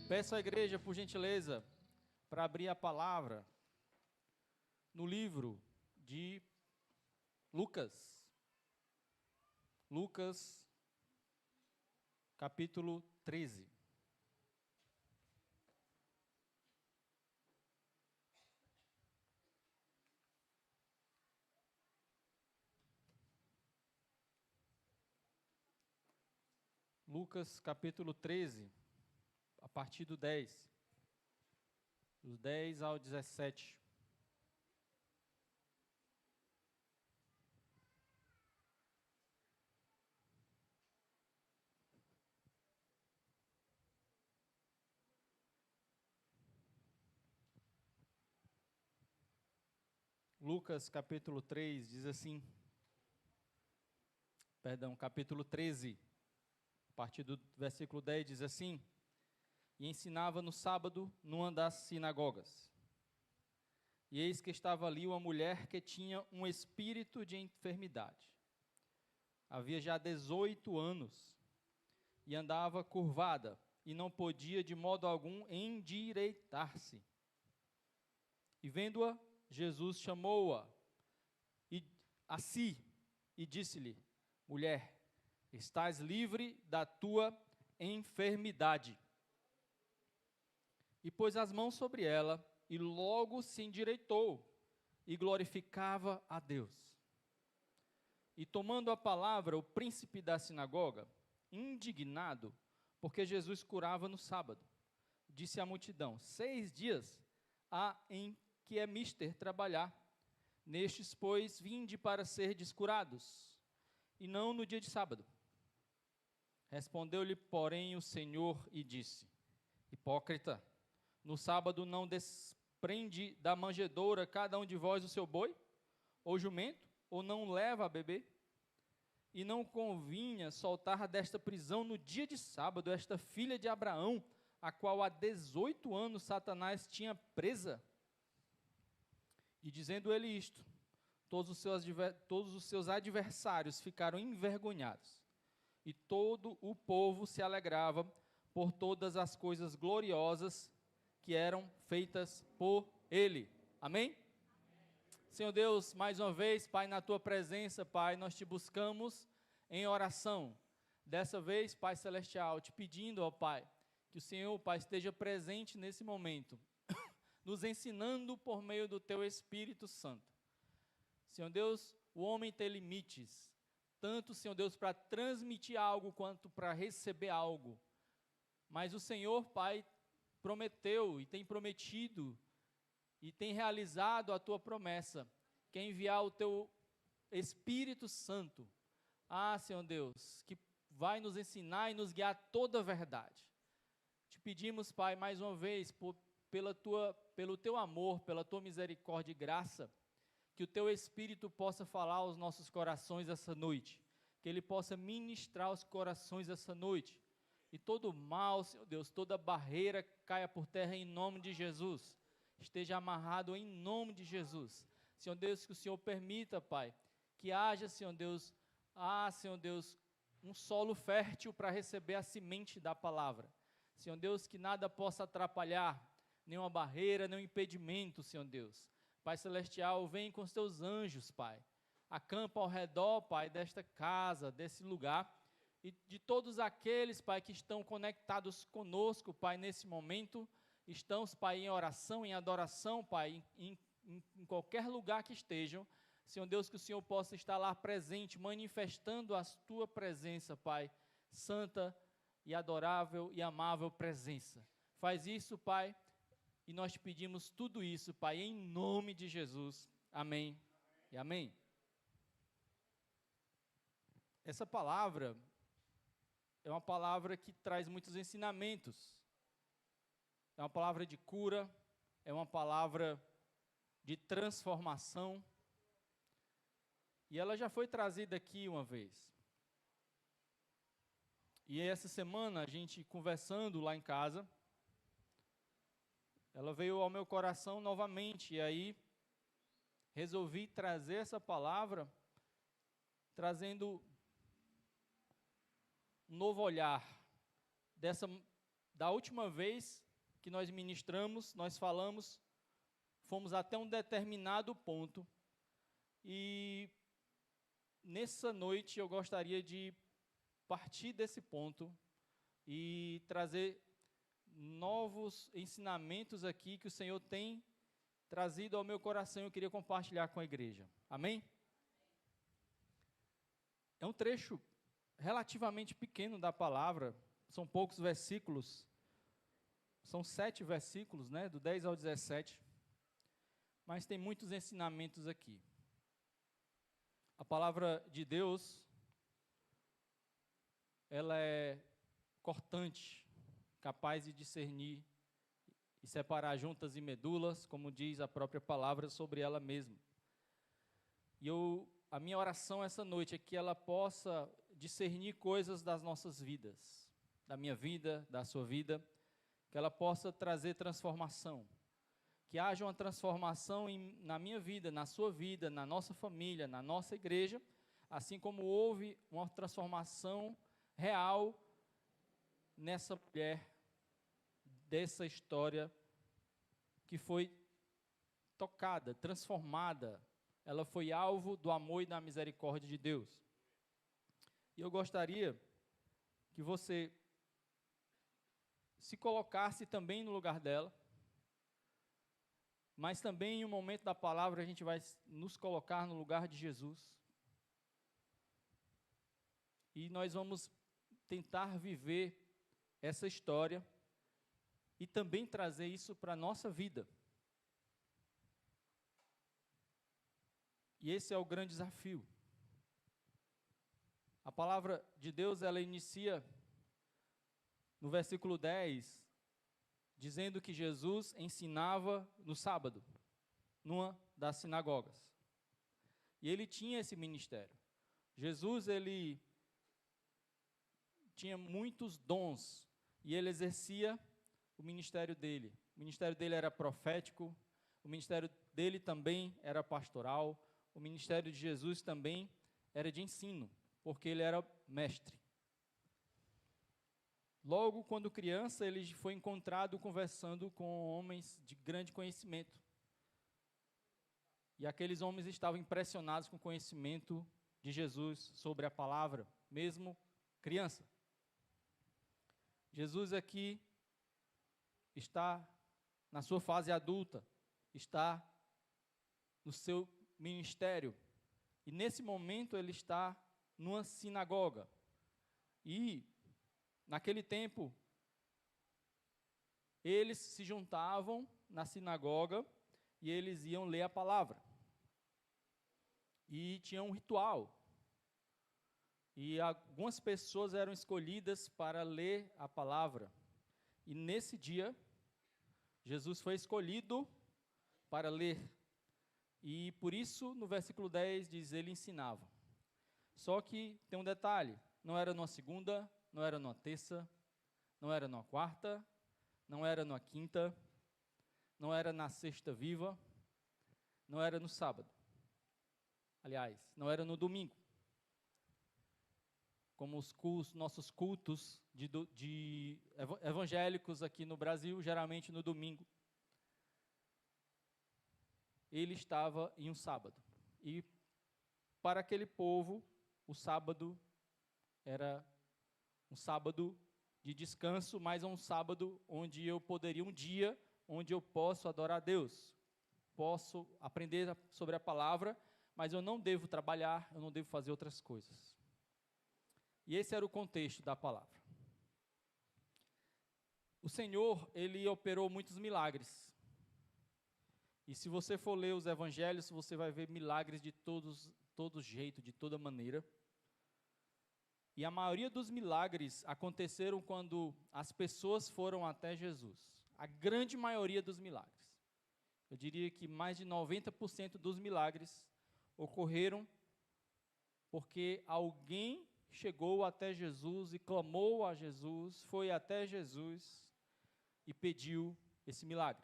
Peço à igreja, por gentileza, para abrir a palavra no livro de Lucas. Lucas, capítulo 13. Lucas, capítulo 13, a partir do 10. Dos 10 ao 17. Lucas, capítulo 3, diz assim, capítulo 13, a partir do versículo 10, diz assim: E ensinava no sábado numa das sinagogas. E eis que estava ali uma mulher que tinha um espírito de enfermidade. Havia já 18 anos, e andava curvada, e não podia de modo algum endireitar-se. E vendo-a, Jesus chamou-a a si e disse-lhe: Mulher, estás livre da tua enfermidade. E pôs as mãos sobre ela, e logo se endireitou, e glorificava a Deus. E tomando a palavra, o príncipe da sinagoga, indignado, porque Jesus curava no sábado, disse à multidão: 6 dias há em que é mister trabalhar. Nestes, pois, vinde para serdes curados, e não no dia de sábado. Respondeu-lhe, porém, o Senhor e disse: Hipócrita, no sábado não desprende da manjedoura cada um de vós o seu boi, ou jumento, ou não leva a beber? E não convinha soltar desta prisão no dia de sábado esta filha de Abraão, a qual há 18 anos Satanás tinha presa? E dizendo ele isto, todos os seus adversários ficaram envergonhados, e todo o povo se alegrava por todas as coisas gloriosas que eram feitas por ele. Amém? Amém? Senhor Deus, mais uma vez, Pai, na Tua presença, Pai, nós Te buscamos em oração. Dessa vez, Pai Celestial, Te pedindo, ó Pai, que o Senhor, Pai, esteja presente nesse momento, nos ensinando por meio do Teu Espírito Santo. Senhor Deus, o homem tem limites, tanto, Senhor Deus, para transmitir algo, quanto para receber algo. Mas o Senhor, Pai, prometeu e tem prometido e tem realizado a Tua promessa, que é enviar o Teu Espírito Santo. Senhor Deus, que vai nos ensinar e nos guiar a toda a verdade. Te pedimos, Pai, mais uma vez, pelo Teu amor, pela Tua misericórdia e graça, que o Teu Espírito possa falar aos nossos corações essa noite, que Ele possa ministrar os corações essa noite, e todo mal, Senhor Deus, toda barreira caia por terra em nome de Jesus, esteja amarrado em nome de Jesus. Senhor Deus, que o Senhor permita, Pai, que haja, Senhor Deus, Senhor Deus, um solo fértil para receber a semente da palavra. Senhor Deus, que nada possa atrapalhar, nenhuma barreira, nenhum impedimento, Senhor Deus. Pai Celestial, vem com os Teus anjos, Pai. Acampa ao redor, Pai, desta casa, desse lugar, e de todos aqueles, Pai, que estão conectados conosco, Pai, nesse momento, estão, Pai, em oração, em adoração, Pai, em qualquer lugar que estejam. Senhor Deus, que o Senhor possa estar lá presente, manifestando a Tua presença, Pai, santa e adorável e amável presença. Faz isso, Pai, e nós te pedimos tudo isso, Pai, em nome de Jesus. Amém e amém. Essa palavra é uma palavra que traz muitos ensinamentos. É uma palavra de cura, é uma palavra de transformação. E ela já foi trazida aqui uma vez. E essa semana, a gente conversando lá em casa, ela veio ao meu coração novamente, e aí resolvi trazer essa palavra, trazendo um novo olhar da última vez que nós ministramos, nós falamos, fomos até um determinado ponto, e nessa noite eu gostaria de partir desse ponto e trazer novos ensinamentos aqui que o Senhor tem trazido ao meu coração e eu queria compartilhar com a igreja. Amém? É um trecho relativamente pequeno da palavra, são poucos versículos, são 7 versículos, né, do 10 ao 17, mas tem muitos ensinamentos aqui. A palavra de Deus, ela é cortante, capaz de discernir e separar juntas e medulas, como diz a própria palavra sobre ela mesma. E a minha oração essa noite é que ela possa discernir coisas das nossas vidas, da minha vida, da sua vida, que ela possa trazer transformação, que haja uma transformação na minha vida, na sua vida, na nossa família, na nossa igreja, assim como houve uma transformação real nessa mulher, dessa história que foi tocada, transformada, ela foi alvo do amor e da misericórdia de Deus. E eu gostaria que você se colocasse também no lugar dela, mas também em um momento da palavra a gente vai nos colocar no lugar de Jesus. E nós vamos tentar viver essa história e também trazer isso para a nossa vida. E esse é o grande desafio. A palavra de Deus, ela inicia no versículo 10, dizendo que Jesus ensinava no sábado, numa das sinagogas. E ele tinha esse ministério. Jesus, ele tinha muitos dons, e ele exercia o ministério dele. O ministério dele era profético, o ministério dele também era pastoral, o ministério de Jesus também era de ensino, porque ele era mestre. Logo, quando criança, ele foi encontrado conversando com homens de grande conhecimento. E aqueles homens estavam impressionados com o conhecimento de Jesus sobre a palavra, mesmo criança. Jesus aqui está na sua fase adulta, está no seu ministério. E nesse momento ele está numa sinagoga. E naquele tempo, eles se juntavam na sinagoga e eles iam ler a palavra. E tinha um ritual. E algumas pessoas eram escolhidas para ler a palavra. E nesse dia, Jesus foi escolhido para ler. E por isso, no versículo 10, diz, ele ensinava. Só que tem um detalhe, não era numa segunda, não era numa terça, não era numa quarta, não era numa quinta, não era na sexta viva, não era no sábado. Aliás, não era no domingo. Como os nossos cultos de evangélicos aqui no Brasil, geralmente no domingo. Ele estava em um sábado. E para aquele povo, o sábado era um sábado de descanso, mas um sábado onde eu poderia, um dia onde eu posso adorar a Deus. Posso aprender sobre a palavra, mas eu não devo trabalhar, eu não devo fazer outras coisas. E esse era o contexto da palavra. O Senhor, ele operou muitos milagres. E se você for ler os evangelhos, você vai ver milagres de todo jeito, de toda maneira. E a maioria dos milagres aconteceram quando as pessoas foram até Jesus. A grande maioria dos milagres. Eu diria que mais de 90% dos milagres ocorreram porque alguém chegou até Jesus e clamou a Jesus, foi até Jesus e pediu esse milagre.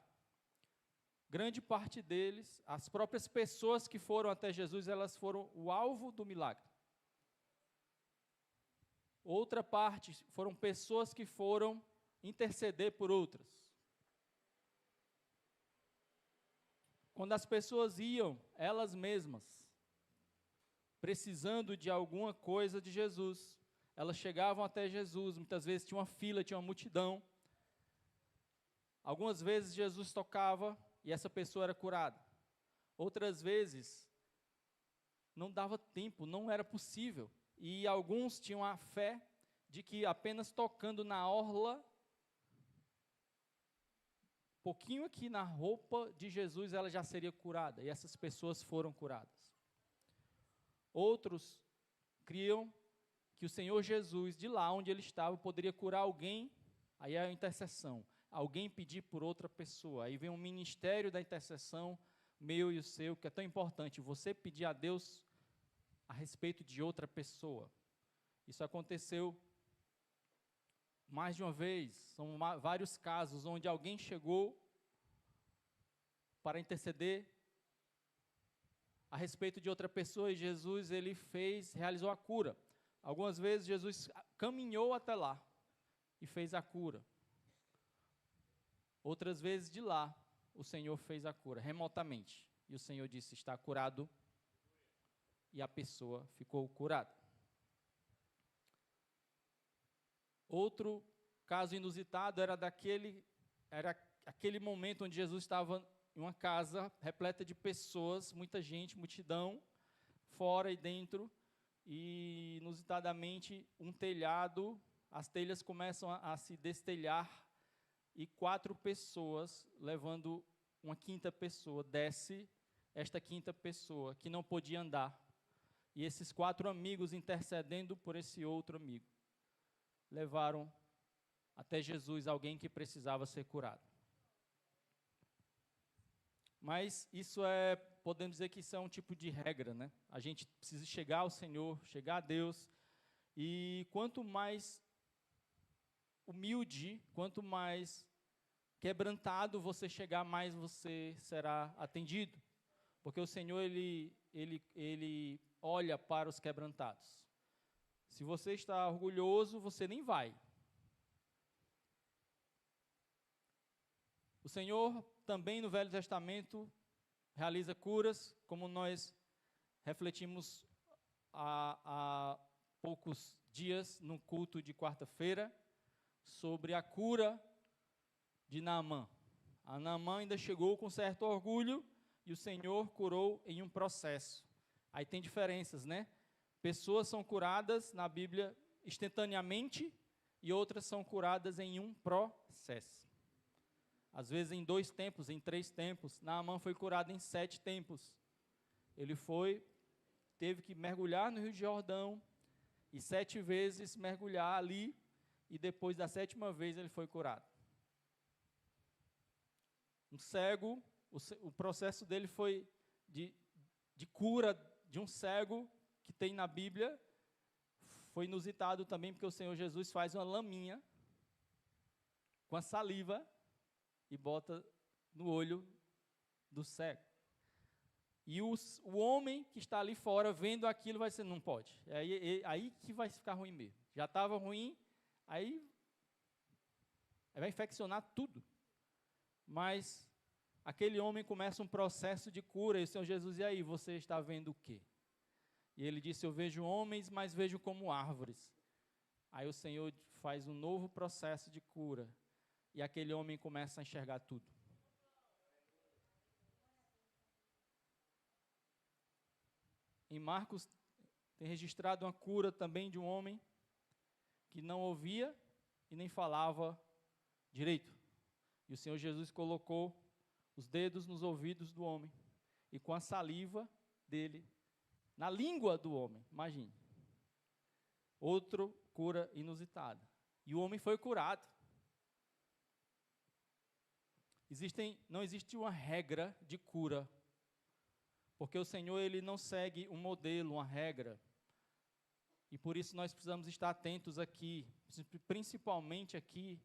Grande parte deles, as próprias pessoas que foram até Jesus, elas foram o alvo do milagre. Outra parte foram pessoas que foram interceder por outras. Quando as pessoas iam, elas mesmas, precisando de alguma coisa de Jesus, elas chegavam até Jesus, muitas vezes tinha uma fila, tinha uma multidão. Algumas vezes Jesus tocava e essa pessoa era curada. Outras vezes, não dava tempo, não era possível. E alguns tinham a fé de que apenas tocando na orla, pouquinho aqui na roupa de Jesus, ela já seria curada. E essas pessoas foram curadas. Outros criam que o Senhor Jesus, de lá onde ele estava, poderia curar alguém. Aí é a intercessão. Alguém pedir por outra pessoa. Aí vem um ministério da intercessão, meu e o seu, que é tão importante. Você pedir a Deus a respeito de outra pessoa. Isso aconteceu mais de uma vez. São vários casos onde alguém chegou para interceder a respeito de outra pessoa e Jesus, ele realizou a cura. Algumas vezes Jesus caminhou até lá e fez a cura. Outras vezes de lá, o Senhor fez a cura, remotamente. E o Senhor disse, está curado, e a pessoa ficou curada. Outro caso inusitado era aquele momento onde Jesus estava em uma casa repleta de pessoas, muita gente, multidão, fora e dentro, e inusitadamente um telhado, as telhas começam a se destelhar, e 4 pessoas, levando uma quinta pessoa, desce esta quinta pessoa, que não podia andar. E esses 4 amigos, intercedendo por esse outro amigo, levaram até Jesus alguém que precisava ser curado. Mas isso podemos dizer que isso é um tipo de regra, né? A gente precisa chegar ao Senhor, chegar a Deus, e quanto mais humilde, quanto mais quebrantado você chegar, mais você será atendido. Porque o Senhor, ele olha para os quebrantados. Se você está orgulhoso, você nem vai. O Senhor também no Velho Testamento realiza curas, como nós refletimos há poucos dias no culto de quarta-feira, sobre a cura de Naamã. A Naamã ainda chegou com certo orgulho e o Senhor curou em um processo. Aí tem diferenças, né? Pessoas são curadas na Bíblia instantaneamente e outras são curadas em um processo. Às vezes em 2 tempos, em 3 tempos. Naamã foi curado em 7 tempos. Ele teve que mergulhar no Rio de Jordão e 7 vezes mergulhar ali, e depois da 7ª vez ele foi curado. Um cego, o processo dele foi de cura de um cego que tem na Bíblia, foi inusitado também, porque o Senhor Jesus faz uma laminha com a saliva e bota no olho do cego. E o homem que está ali fora, vendo aquilo, vai ser, não pode. Aí que vai ficar ruim mesmo. Já estava ruim, aí vai infeccionar tudo. Mas aquele homem começa um processo de cura, e o Senhor Jesus, e aí, você está vendo o quê? E ele disse, eu vejo homens, mas vejo como árvores. Aí o Senhor faz um novo processo de cura, e aquele homem começa a enxergar tudo. Em Marcos, tem registrado uma cura também de um homem que não ouvia e nem falava direito. E o Senhor Jesus colocou os dedos nos ouvidos do homem e com a saliva dele na língua do homem, imagine. Outra cura inusitada. E o homem foi curado. Não existe uma regra de cura, porque o Senhor, ele não segue um modelo, uma regra. E por isso nós precisamos estar atentos aqui, principalmente aqui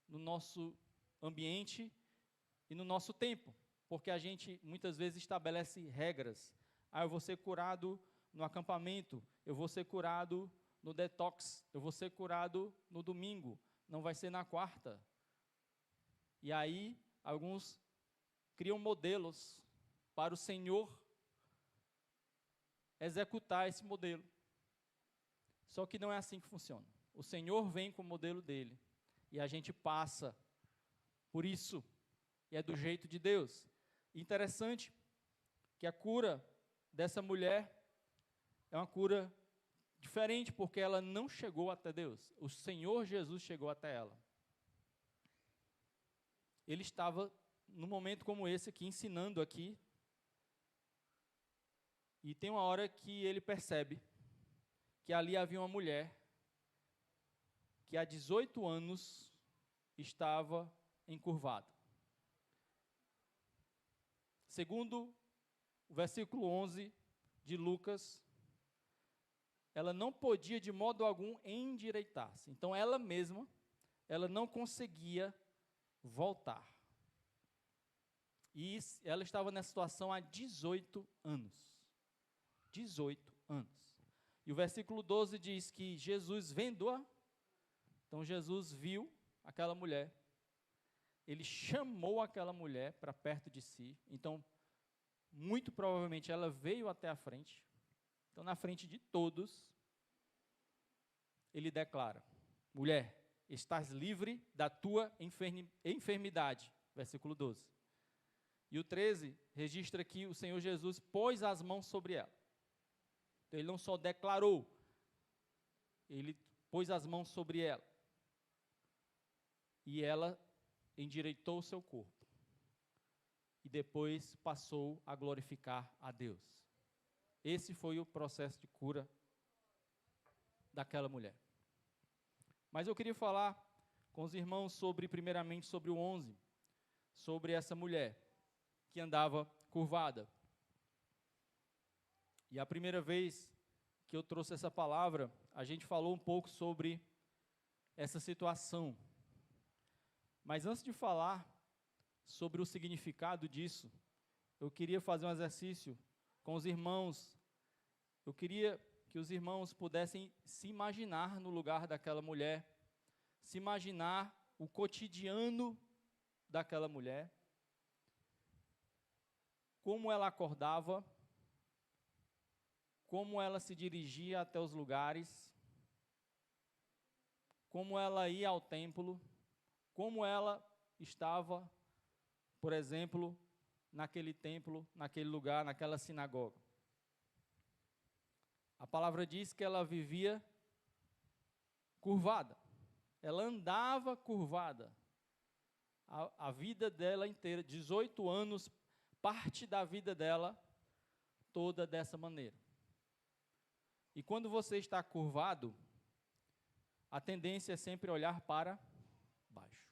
no nosso ambiente e no nosso tempo, porque a gente muitas vezes estabelece regras. Eu vou ser curado no acampamento, eu vou ser curado no detox, eu vou ser curado no domingo. não vai ser na quarta. E aí, alguns criam modelos para o Senhor executar esse modelo. Só que não é assim que funciona. O Senhor vem com o modelo dele, e a gente passa por isso, e é do jeito de Deus. Interessante que a cura dessa mulher é uma cura diferente, porque ela não chegou até Deus. O Senhor Jesus chegou até ela. Ele estava, num momento como esse aqui, ensinando aqui, e tem uma hora que ele percebe que ali havia uma mulher que há 18 anos estava encurvada. Segundo o versículo 11 de Lucas, ela não podia de modo algum endireitar-se. Então ela mesma, ela não conseguia voltar. E ela estava nessa situação há 18 anos. 18 anos. E o versículo 12 diz que Jesus vendo-a, então Jesus viu aquela mulher, ele chamou aquela mulher para perto de si, então, muito provavelmente ela veio até a frente, então na frente de todos, ele declara, mulher, estás livre da tua enfermidade, versículo 12. E o 13 registra que o Senhor Jesus pôs as mãos sobre ela. Então, ele não só declarou, ele pôs as mãos sobre ela. E ela endireitou o seu corpo. E depois passou a glorificar a Deus. Esse foi o processo de cura daquela mulher. Mas eu queria falar com os irmãos primeiramente sobre o 11, sobre essa mulher que andava curvada. E a primeira vez que eu trouxe essa palavra, a gente falou um pouco sobre essa situação. Mas antes de falar sobre o significado disso, eu queria fazer um exercício com os irmãos. Eu queria que os irmãos pudessem se imaginar no lugar daquela mulher, se imaginar o cotidiano daquela mulher, como ela acordava, como ela se dirigia até os lugares, como ela ia ao templo, como ela estava, por exemplo, naquele templo, naquele lugar, naquela sinagoga. A palavra diz que ela vivia curvada, ela andava curvada, a vida dela inteira, 18 anos, parte da vida dela, toda dessa maneira. E quando você está curvado, a tendência é sempre olhar para baixo.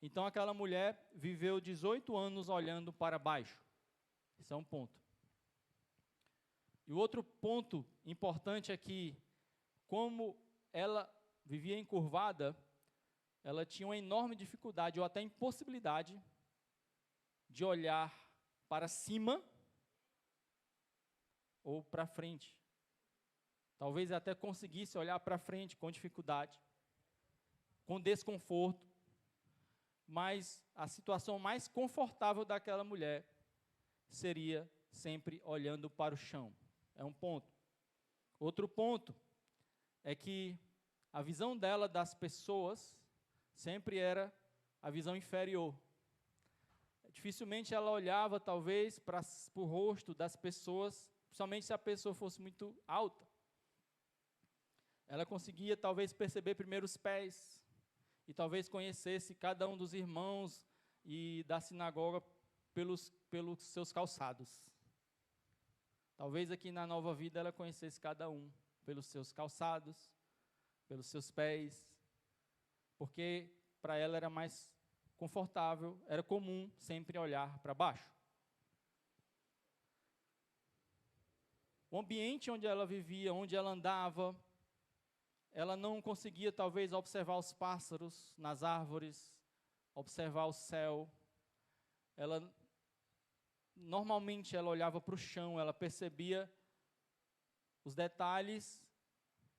Então aquela mulher viveu 18 anos olhando para baixo. Esse é um ponto. E o outro ponto importante é que, como ela vivia encurvada, ela tinha uma enorme dificuldade, ou até impossibilidade, de olhar para cima ou para frente. Talvez até conseguisse olhar para frente com dificuldade, com desconforto, mas a situação mais confortável daquela mulher seria sempre olhando para o chão. É um ponto. Outro ponto é que a visão dela das pessoas sempre era a visão inferior. Dificilmente ela olhava, talvez, para o rosto das pessoas, principalmente se a pessoa fosse muito alta. Ela conseguia, talvez, perceber primeiro os pés, e talvez conhecesse cada um dos irmãos e da sinagoga pelos seus calçados. Talvez aqui na nova vida ela conhecesse cada um pelos seus calçados, pelos seus pés, porque para ela era mais confortável, era comum sempre olhar para baixo. O ambiente onde ela vivia, onde ela andava, ela não conseguia talvez observar os pássaros nas árvores, observar o céu. Normalmente ela olhava para o chão, ela percebia os detalhes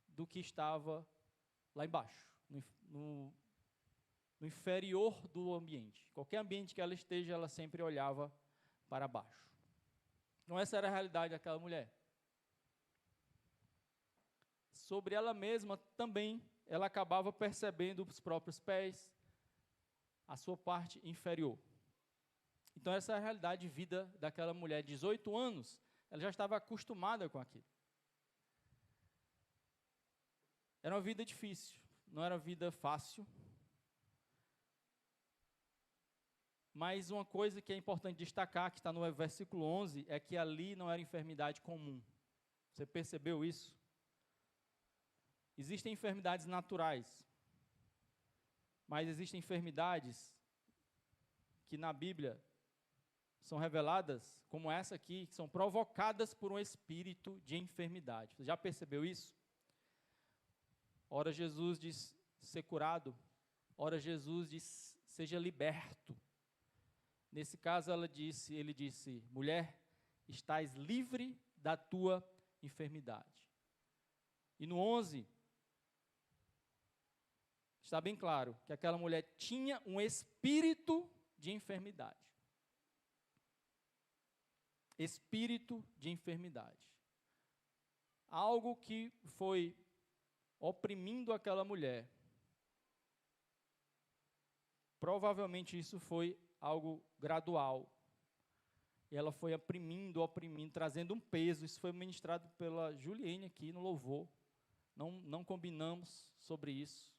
do que estava lá embaixo, no inferior do ambiente. Qualquer ambiente que ela esteja, ela sempre olhava para baixo. Então essa era a realidade daquela mulher. Sobre ela mesma também, ela acabava percebendo os próprios pés, a sua parte inferior. Então essa é a realidade de vida daquela mulher. 18 anos, ela já estava acostumada com aquilo. Era uma vida difícil, não era uma vida fácil. Mas uma coisa que é importante destacar, que está no versículo 11, é que ali não era enfermidade comum. Você percebeu isso? Existem enfermidades naturais, mas existem enfermidades que na Bíblia são reveladas, como essa aqui, que são provocadas por um espírito de enfermidade. Você já percebeu isso? Ora Jesus diz ser curado, ora Jesus diz seja liberto. Nesse caso ele disse, mulher, estás livre da tua enfermidade. E no 11, está bem claro que aquela mulher tinha um espírito de enfermidade. Espírito de enfermidade. Algo que foi oprimindo aquela mulher. Provavelmente isso foi algo gradual. E ela foi oprimindo, trazendo um peso. Isso foi ministrado pela Juliene aqui no louvor. Não combinamos sobre isso.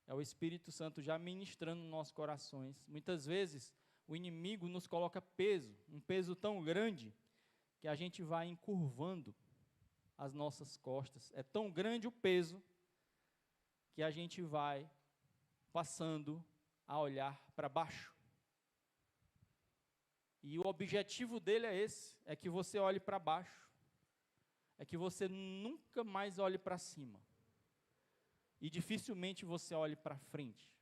É o Espírito Santo já ministrando nos nossos corações. Muitas vezes, o inimigo nos coloca peso, um peso tão grande, que a gente vai encurvando as nossas costas. É tão grande o peso, que a gente vai passando a olhar para baixo. E o objetivo dele é esse, é que você olhe para baixo, é que você nunca mais olhe para cima, e dificilmente você olhe para frente.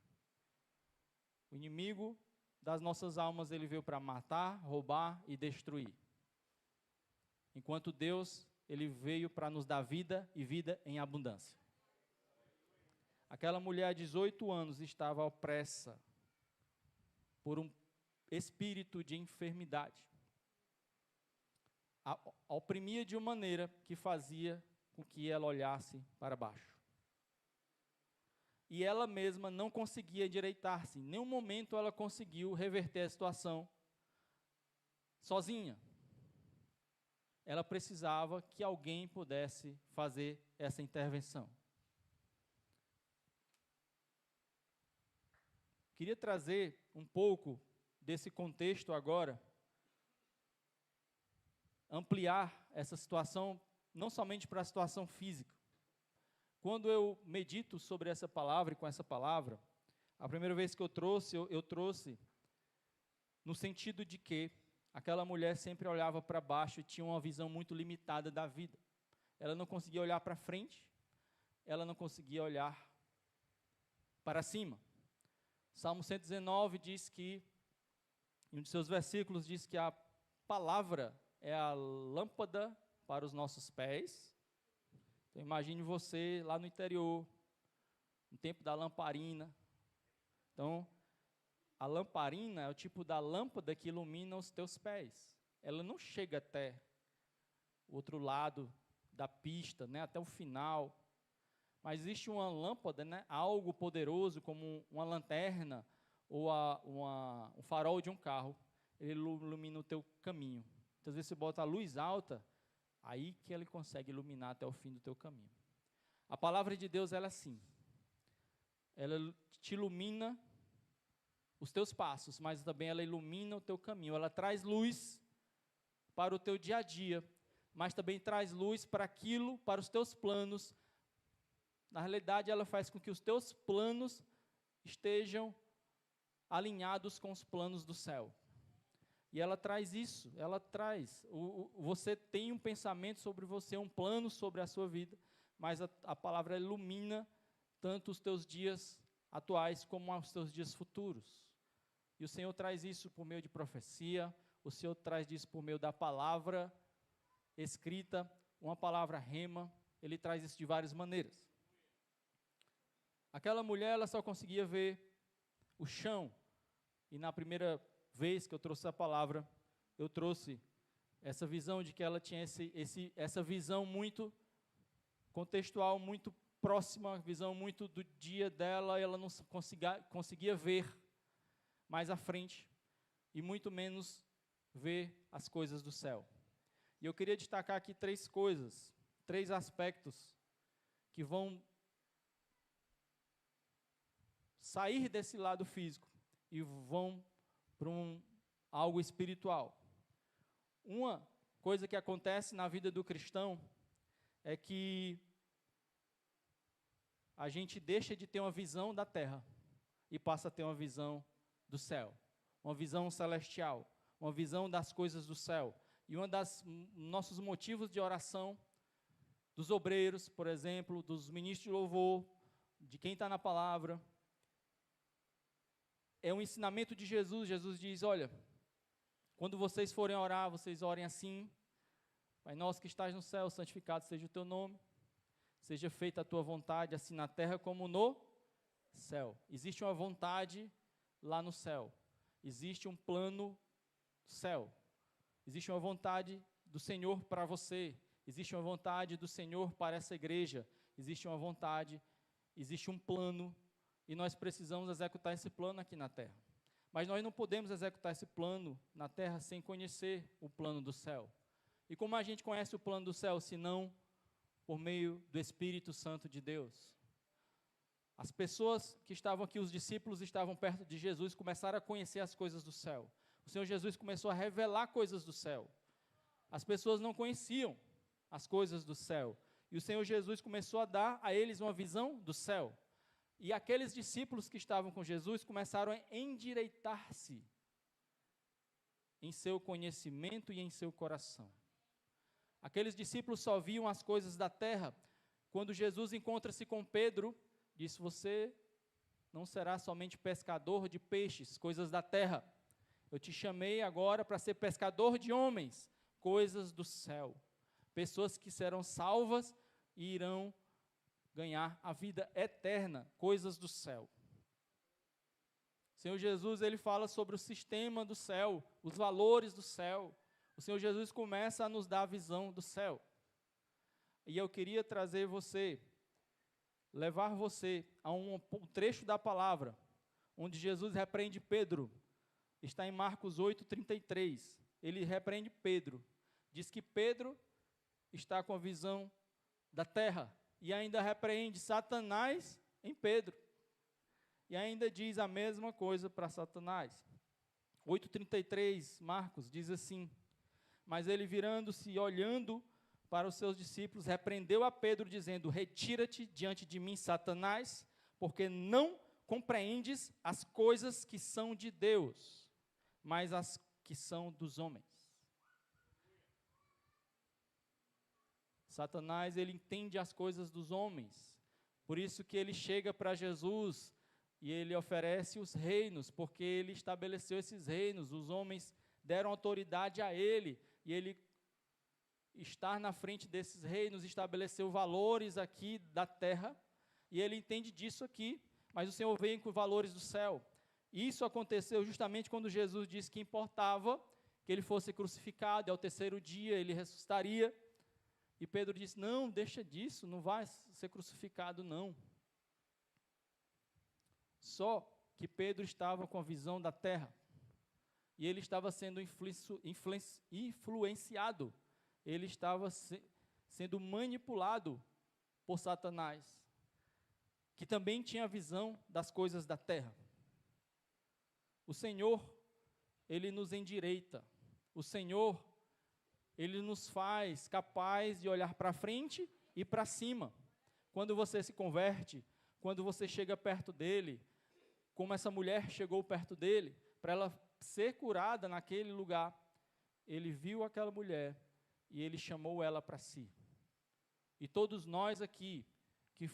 O inimigo das nossas almas, ele veio para matar, roubar e destruir. Enquanto Deus, ele veio para nos dar vida e vida em abundância. Aquela mulher de 18 anos estava opressa por um espírito de enfermidade. A oprimia de uma maneira que fazia com que ela olhasse para baixo. E ela mesma não conseguia endireitar-se. Em nenhum momento ela conseguiu reverter a situação sozinha. Ela precisava que alguém pudesse fazer essa intervenção. Queria trazer um pouco desse contexto agora, ampliar essa situação, não somente para a situação física. Quando eu medito sobre essa palavra e com essa palavra, a primeira vez que eu trouxe no sentido de que aquela mulher sempre olhava para baixo e tinha uma visão muito limitada da vida. Ela não conseguia olhar para frente, ela não conseguia olhar para cima. Salmo 119 diz que, em um de seus versículos, diz que a palavra é a lâmpada para os nossos pés. Então, imagine você lá no interior, no tempo da lamparina. Então, a lamparina é o tipo da lâmpada que ilumina os teus pés. Ela não chega até o outro lado da pista, né, até o final. Mas existe uma lâmpada, né, algo poderoso, como uma lanterna ou um farol de um carro. Ele ilumina o teu caminho. Então, às vezes você bota a luz alta, aí que ele consegue iluminar até o fim do teu caminho. A palavra de Deus, ela é assim. Ela te ilumina os teus passos, mas também ela ilumina o teu caminho. Ela traz luz para o teu dia a dia, mas também traz luz para aquilo, para os teus planos. Na realidade, ela faz com que os teus planos estejam alinhados com os planos do céu. E ela traz isso, você tem um pensamento sobre você, um plano sobre a sua vida, mas a palavra ilumina tanto os teus dias atuais como os teus dias futuros. E o Senhor traz isso por meio de profecia, o Senhor traz isso por meio da palavra escrita, uma palavra rema, Ele traz isso de várias maneiras. Aquela mulher, ela só conseguia ver o chão. E na primeira vez que eu trouxe a palavra, eu trouxe essa visão de que ela tinha essa visão muito contextual, muito próxima, visão muito do dia dela, ela não conseguia ver mais à frente, e muito menos ver as coisas do céu. E eu queria destacar aqui 3 coisas, 3 aspectos, que vão sair desse lado físico, e vão para algo espiritual. Uma coisa que acontece na vida do cristão é que a gente deixa de ter uma visão da terra e passa a ter uma visão do céu, uma visão celestial, uma visão das coisas do céu. E um dos nossos motivos de oração, dos obreiros, por exemplo, dos ministros de louvor, de quem está na palavra, é um ensinamento de Jesus. Jesus diz, olha, quando vocês forem orar, vocês orem assim: Pai nosso que estás no céu, santificado seja o teu nome, seja feita a tua vontade, assim na terra como no céu. Existe uma vontade lá no céu, existe um plano céu, existe uma vontade do Senhor para você, existe uma vontade do Senhor para essa igreja, existe uma vontade, existe um plano, e nós precisamos executar esse plano aqui na terra. Mas nós não podemos executar esse plano na terra sem conhecer o plano do céu. E como a gente conhece o plano do céu, se não por meio do Espírito Santo de Deus? As pessoas que estavam aqui, os discípulos estavam perto de Jesus, começaram a conhecer as coisas do céu. O Senhor Jesus começou a revelar coisas do céu. As pessoas não conheciam as coisas do céu. E o Senhor Jesus começou a dar a eles uma visão do céu. E aqueles discípulos que estavam com Jesus começaram a endireitar-se em seu conhecimento e em seu coração. Aqueles discípulos só viam as coisas da terra. Quando Jesus encontra-se com Pedro, disse: você não será somente pescador de peixes, coisas da terra. Eu te chamei agora para ser pescador de homens, coisas do céu. Pessoas que serão salvas e irão ganhar a vida eterna, coisas do céu. O Senhor Jesus, ele fala sobre o sistema do céu, os valores do céu. O Senhor Jesus começa a nos dar a visão do céu. E eu queria trazer você, levar você a um trecho da palavra, onde Jesus repreende Pedro. Está em Marcos 8:33. Ele repreende Pedro. Diz que Pedro está com a visão da terra. E ainda repreende Satanás em Pedro. E ainda diz a mesma coisa para Satanás. 8:33, Marcos, diz assim: mas ele, virando-se e olhando para os seus discípulos, repreendeu a Pedro, dizendo: retira-te diante de mim, Satanás, porque não compreendes as coisas que são de Deus, mas as que são dos homens. Satanás, ele entende as coisas dos homens, por isso que ele chega para Jesus e ele oferece os reinos, porque ele estabeleceu esses reinos, os homens deram autoridade a ele, e ele estar na frente desses reinos, estabeleceu valores aqui da terra, e ele entende disso aqui, mas o Senhor vem com valores do céu. Isso aconteceu justamente quando Jesus disse que importava que ele fosse crucificado, e ao terceiro dia ele ressuscitaria. E Pedro disse: não, deixa disso, não vai ser crucificado não. Só que Pedro estava com a visão da terra, e ele estava sendo influenciado, ele estava sendo manipulado por Satanás, que também tinha a visão das coisas da terra. O Senhor, ele nos endireita, o Senhor, ele nos faz capaz de olhar para frente e para cima. Quando você se converte, quando você chega perto dele, como essa mulher chegou perto dele, para ela ser curada naquele lugar, ele viu aquela mulher e ele chamou ela para si. E todos nós aqui, que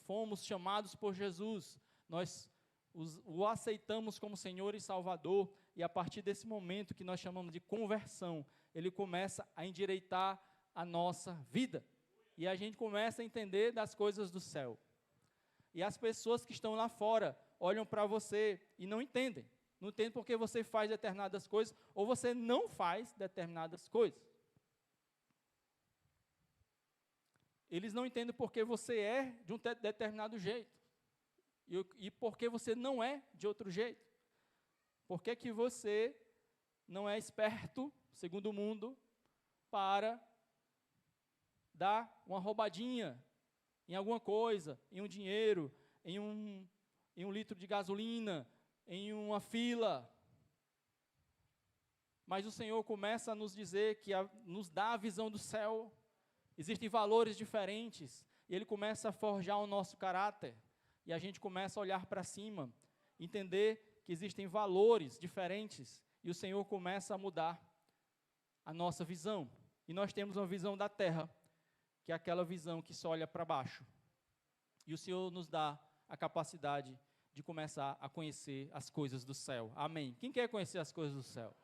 fomos chamados por Jesus, nós o aceitamos como Senhor e Salvador, e a partir desse momento que nós chamamos de conversão, ele começa a endireitar a nossa vida, e a gente começa a entender das coisas do céu. E as pessoas que estão lá fora olham para você e não entendem. Não entendem porque você faz determinadas coisas ou você não faz determinadas coisas. Eles não entendem porque você é de um determinado jeito. E porque você não é de outro jeito. Por que você não é esperto, segundo o mundo, para dar uma roubadinha em alguma coisa, em um dinheiro, em um litro de gasolina, em uma fila. Mas o Senhor começa a nos dizer, nos dá a visão do céu. Existem valores diferentes, e Ele começa a forjar o nosso caráter, e a gente começa a olhar para cima, entender que existem valores diferentes, e o Senhor começa a mudar a nossa visão. E nós temos uma visão da terra, que é aquela visão que só olha para baixo. E o Senhor nos dá a capacidade de começar a conhecer as coisas do céu. Amém. Quem quer conhecer as coisas do céu?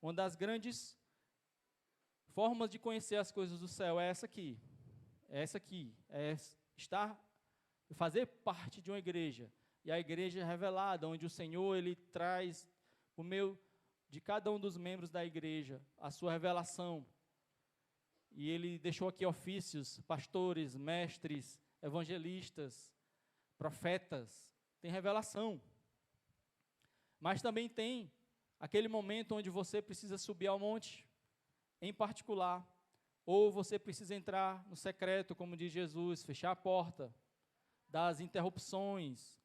Uma das grandes formas de conhecer as coisas do céu é essa aqui. É fazer parte de uma igreja. E a igreja é revelada, onde o Senhor, Ele traz, por meio de cada um dos membros da igreja, a sua revelação. E Ele deixou aqui ofícios, pastores, mestres, evangelistas, profetas. Tem revelação. Mas também tem aquele momento onde você precisa subir ao monte, em particular, ou você precisa entrar no secreto, como diz Jesus, fechar a porta das interrupções.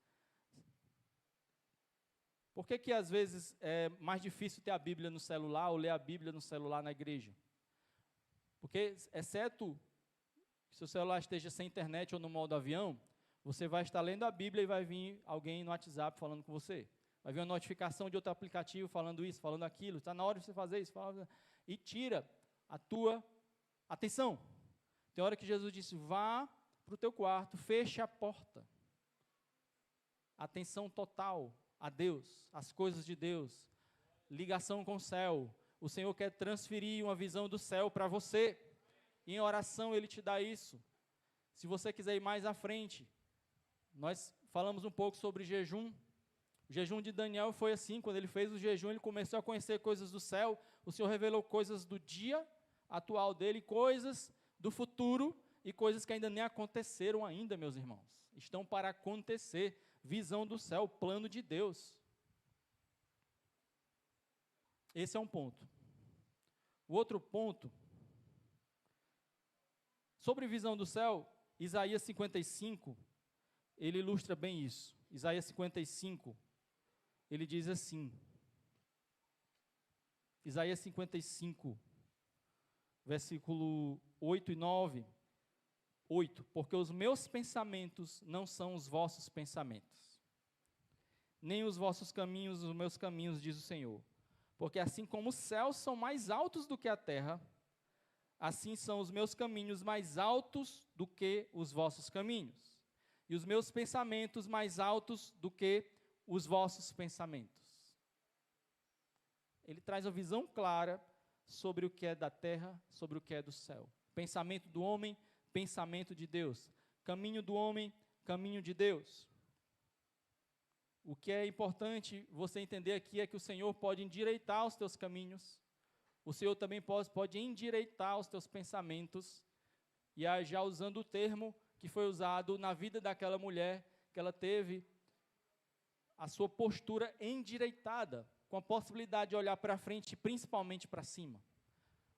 Por que às vezes é mais difícil ter a Bíblia no celular ou ler a Bíblia no celular na igreja? Porque, exceto que seu celular esteja sem internet ou no modo avião, você vai estar lendo a Bíblia e vai vir alguém no WhatsApp falando com você. Vai vir uma notificação de outro aplicativo falando isso, falando aquilo. Está na hora de você fazer isso. E tira a tua atenção. Tem hora que Jesus disse, vá para o teu quarto, feche a porta. Atenção total a Deus, as coisas de Deus. Ligação com o céu. O Senhor quer transferir uma visão do céu para você. E em oração Ele te dá isso. Se você quiser ir mais à frente, nós falamos um pouco sobre jejum. O jejum de Daniel foi assim, quando ele fez o jejum, ele começou a conhecer coisas do céu, o Senhor revelou coisas do dia atual dele, coisas do futuro e coisas que ainda nem aconteceram ainda, meus irmãos. Estão para acontecer, visão do céu, plano de Deus. Esse é um ponto. O outro ponto, sobre visão do céu, Isaías 55, ele ilustra bem isso. Isaías 55, ele diz assim, Isaías 55, versículo 8 e 9, 8, porque os meus pensamentos não são os vossos pensamentos, nem os vossos caminhos os meus caminhos, diz o Senhor. Porque assim como os céus são mais altos do que a terra, assim são os meus caminhos mais altos do que os vossos caminhos, e os meus pensamentos mais altos do que os vossos pensamentos. Ele traz uma visão clara sobre o que é da terra, sobre o que é do céu. Pensamento do homem, pensamento de Deus. Caminho do homem, caminho de Deus. O que é importante você entender aqui é que o Senhor pode endireitar os teus caminhos, o Senhor também pode endireitar os teus pensamentos, e já usando o termo que foi usado na vida daquela mulher, que ela teve a sua postura endireitada, com a possibilidade de olhar para frente, principalmente para cima,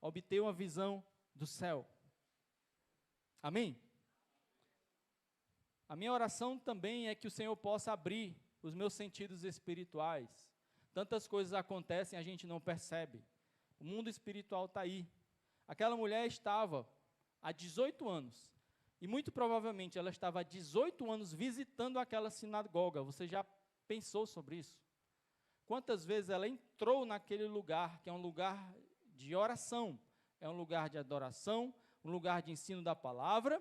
obter uma visão do céu. Amém? A minha oração também é que o Senhor possa abrir os meus sentidos espirituais. Tantas coisas acontecem, a gente não percebe. O mundo espiritual está aí. Aquela mulher estava há 18 anos, e muito provavelmente ela estava há 18 anos visitando aquela sinagoga. Você já pensou sobre isso? Quantas vezes ela entrou naquele lugar, que é um lugar de oração, é um lugar de adoração, um lugar de ensino da palavra,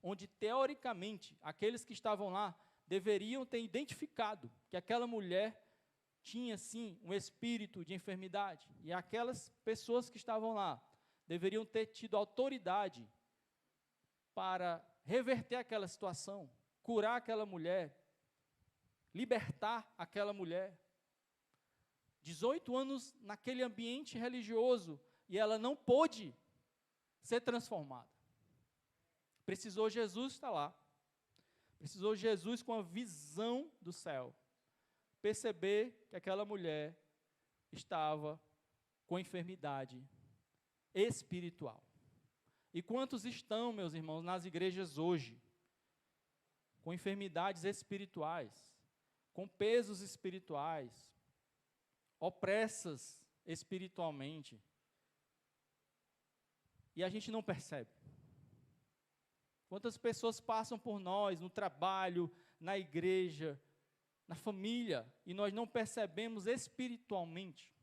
onde, teoricamente, aqueles que estavam lá deveriam ter identificado que aquela mulher tinha, sim, um espírito de enfermidade, e aquelas pessoas que estavam lá deveriam ter tido autoridade para reverter aquela situação, curar aquela mulher, libertar aquela mulher. 18 anos naquele ambiente religioso e ela não pôde ser transformada. Precisou Jesus estar lá. Precisou Jesus com a visão do céu perceber que aquela mulher estava com enfermidade espiritual. E quantos estão, meus irmãos, nas igrejas hoje, com enfermidades espirituais, com pesos espirituais, opressas espiritualmente, e a gente não percebe. Quantas pessoas passam por nós, no trabalho, na igreja, na família, e nós não percebemos espiritualmente.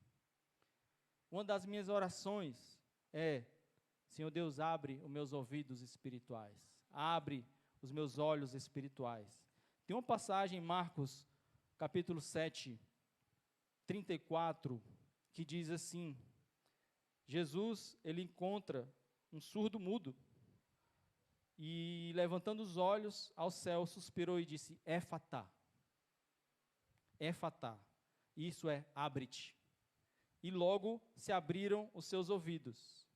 Uma das minhas orações é: Senhor Deus, abre os meus ouvidos espirituais, abre os meus olhos espirituais. Tem uma passagem em Marcos, capítulo 7, 34, que diz assim: Jesus, ele encontra um surdo mudo, e levantando os olhos ao céu, suspirou e disse: Éfatá. Éfatá. Isso é, abre-te. E logo se abriram os seus ouvidos,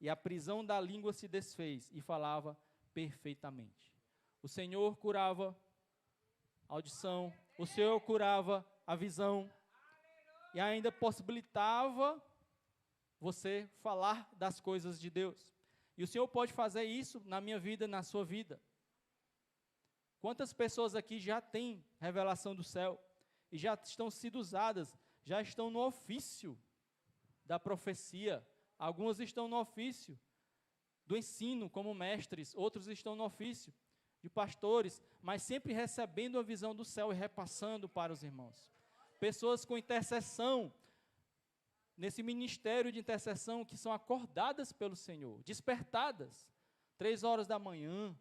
e a prisão da língua se desfez, e falava perfeitamente. O Senhor curava a audição, o Senhor curava a visão, e ainda possibilitava você falar das coisas de Deus. E o Senhor pode fazer isso na minha vida, na sua vida. Quantas pessoas aqui já têm revelação do céu, e já estão sendo usadas, já estão no ofício da profecia, algumas estão no ofício do ensino como mestres, outros estão no ofício de pastores, mas sempre recebendo a visão do céu e repassando para os irmãos. Pessoas com intercessão, nesse ministério de intercessão, que são acordadas pelo Senhor, despertadas, 3 horas da manhã,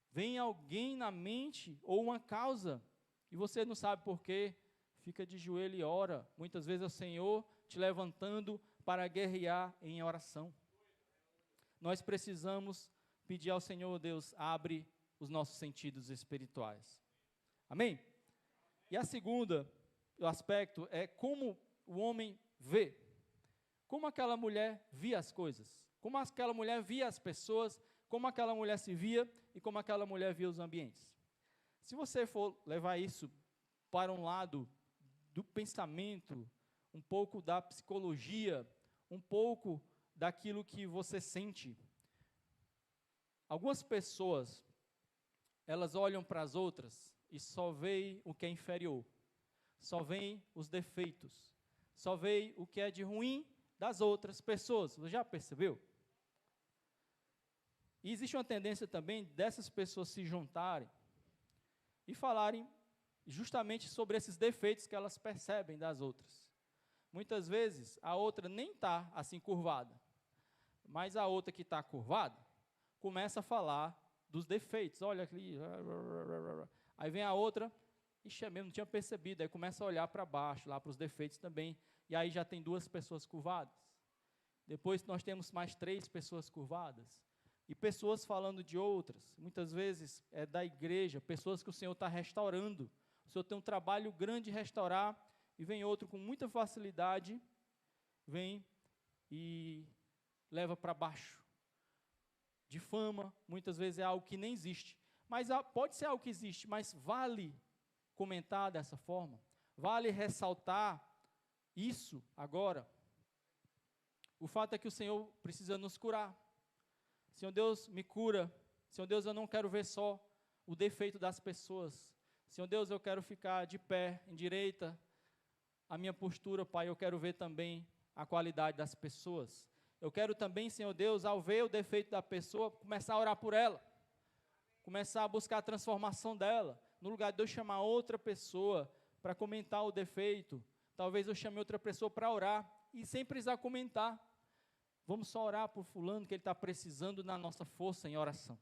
vem alguém na mente, ou uma causa, e você não sabe por quê, fica de joelho e ora. Muitas vezes é o Senhor te levantando para guerrear em oração. Nós precisamos pedir ao Senhor, Deus, abre os nossos sentidos espirituais. Amém? E a segunda, o aspecto é como o homem vê. Como aquela mulher via as coisas. Como aquela mulher via as pessoas, como aquela mulher se via e como aquela mulher via os ambientes. Se você for levar isso para um lado do pensamento, um pouco da psicologia, um pouco daquilo que você sente, algumas pessoas, elas olham para as outras e só veem o que é inferior, só veem os defeitos, só veem o que é de ruim das outras pessoas. Você já percebeu? E existe uma tendência também dessas pessoas se juntarem e falarem justamente sobre esses defeitos que elas percebem das outras. Muitas vezes, a outra nem está assim curvada, mas a outra que está curvada, começa a falar dos defeitos. Olha aqui, aí vem a outra, ixi, é mesmo, não tinha percebido, aí começa a olhar para baixo, lá para os defeitos também, e aí já tem 2 pessoas curvadas. Depois nós temos mais 3 pessoas curvadas, e pessoas falando de outras, muitas vezes é da igreja, pessoas que o Senhor está restaurando. O Senhor tem um trabalho grande de restaurar, e vem outro com muita facilidade, vem e leva para baixo. Difama, muitas vezes é algo que nem existe. Mas pode ser algo que existe, mas vale comentar dessa forma? Vale ressaltar isso agora? O fato é que o Senhor precisa nos curar. Senhor Deus, me cura. Senhor Deus, eu não quero ver só o defeito das pessoas. Senhor Deus, eu quero ficar de pé, endireita a minha postura, Pai. Eu quero ver também a qualidade das pessoas. Eu quero também, Senhor Deus, ao ver o defeito da pessoa, começar a orar por ela. Começar a buscar a transformação dela. No lugar de eu chamar outra pessoa para comentar o defeito, talvez eu chame outra pessoa para orar, e sem precisar comentar. Vamos só orar por fulano, que ele está precisando da nossa força em oração.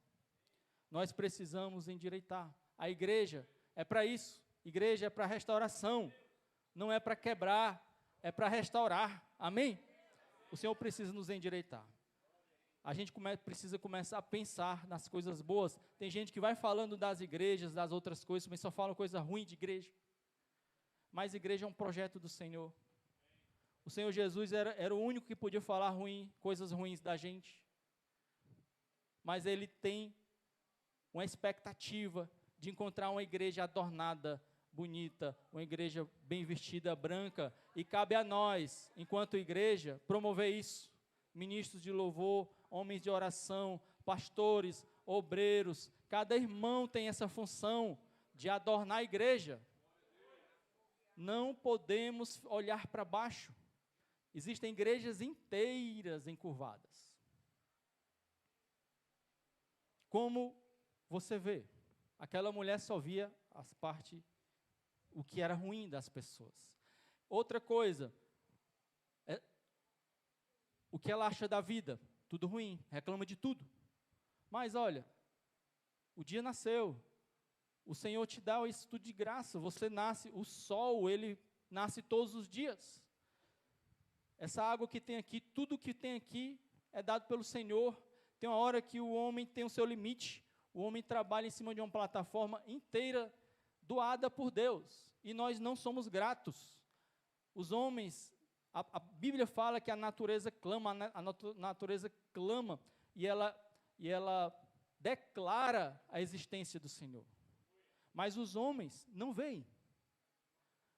Nós precisamos endireitar. A igreja é para isso. Igreja é para restauração. Não é para quebrar, é para restaurar. Amém? O Senhor precisa nos endireitar. a gente precisa começar a pensar nas coisas boas. Tem gente que vai falando das igrejas, das outras coisas, mas só fala coisa ruim de igreja. Mas igreja é um projeto do Senhor. O Senhor Jesus era o único que podia falar coisas ruins da gente. Mas Ele tem uma expectativa de encontrar uma igreja adornada, bonita, uma igreja bem vestida, branca, e cabe a nós, enquanto igreja, promover isso. Ministros de louvor, homens de oração, pastores, obreiros, cada irmão tem essa função de adornar a igreja. Não podemos olhar para baixo. Existem igrejas inteiras encurvadas. Como você vê, aquela mulher só via as partes, o que era ruim das pessoas. Outra coisa, o que ela acha da vida? Tudo ruim, reclama de tudo. Mas olha, o dia nasceu, o Senhor te dá isso tudo de graça, você nasce, o sol, ele nasce todos os dias. Essa água que tem aqui, tudo que tem aqui é dado pelo Senhor. Tem uma hora que o homem tem o seu limite, o homem trabalha em cima de uma plataforma inteira doada por Deus, e nós não somos gratos. Os homens, a Bíblia fala que a natureza clama, natureza clama, e ela declara a existência do Senhor. Mas os homens não veem.